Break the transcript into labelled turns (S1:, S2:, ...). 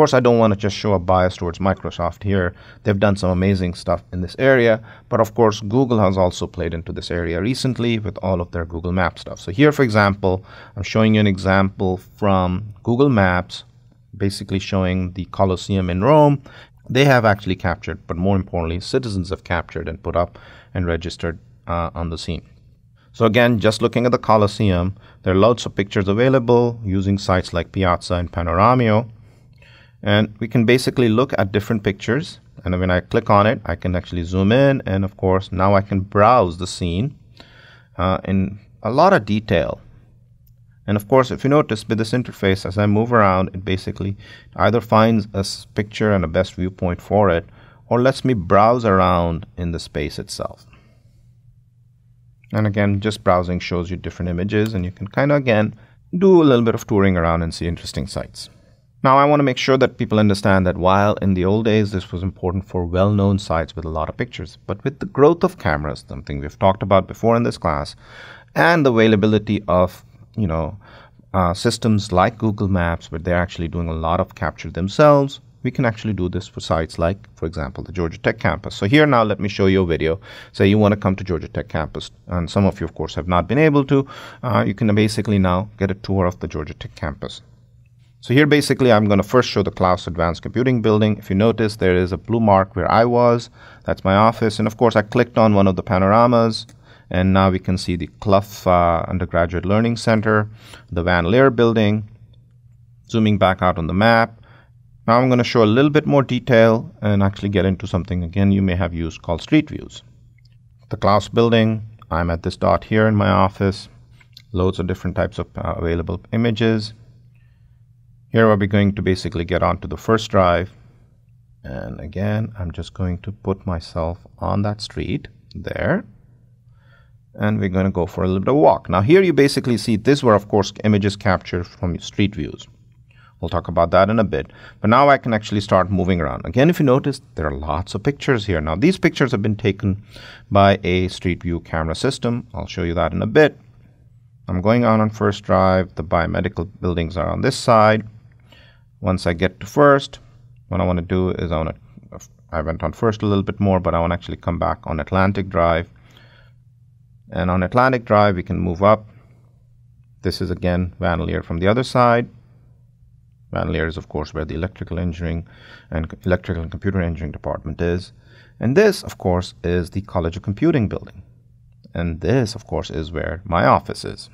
S1: course, I don't want to just show a bias towards Microsoft here. They've done some amazing stuff in this area, but of course, Google has also played into this area recently with all of their Google Maps stuff. So here, for example, I'm showing you an example from Google Maps, basically showing the Colosseum in Rome. They have actually captured, but more importantly, citizens have captured and put up and registered on the scene. So again, just looking at the Colosseum, there are lots of pictures available using sites like Piazza and Panoramio. And we can basically look at different pictures. And when I click on it, I can actually zoom in. And of course, now I can browse the scene in a lot of detail. And of course, if you notice with this interface, as I move around, it basically either finds a picture and a best viewpoint for it, or lets me browse around in the space itself. And again, just browsing shows you different images, and you can kind of, again, do a little bit of touring around and see interesting sites. Now, I want to make sure that people understand that while in the old days, this was important for well-known sites with a lot of pictures, but with the growth of cameras, something we've talked about before in this class, and the availability of, systems like Google Maps, where they're actually doing a lot of capture themselves, we can actually do this for sites like, for example, the Georgia Tech campus. So here now, let me show you a video. Say you want to come to Georgia Tech campus, and some of you, of course, have not been able to. You can basically now get a tour of the Georgia Tech campus. So here, basically, I'm going to first show the Klaus Advanced Computing building. If you notice, there is a blue mark where I was. That's my office. And of course, I clicked on one of the panoramas. And now we can see the Clough Undergraduate Learning Center, the Van Leer building. Zooming back out on the map. Now I'm going to show a little bit more detail and actually get into something, again, you may have used called Street Views. The Klaus building, I'm at this dot here in my office. Loads of different types of available images. Here we're going to basically get onto the first drive. And again, I'm just going to put myself on that street there. And we're going to go for a little bit of a walk. Now here you basically see these were, of course, images captured from Street Views. We'll talk about that in a bit. But now I can actually start moving around. Again, if you notice, there are lots of pictures here. Now, these pictures have been taken by a Street View camera system. I'll show you that in a bit. I'm going on first drive. The biomedical buildings are on this side. Once I get to first, what I want to do is I went on first a little bit more, but I want to actually come back on Atlantic Drive. And on Atlantic Drive, we can move up. This is, again, Van Leer from the other side. Van Leer is, of course, where the electrical and computer engineering department is. And this, of course, is the College of Computing building. And this, of course, is where my office is.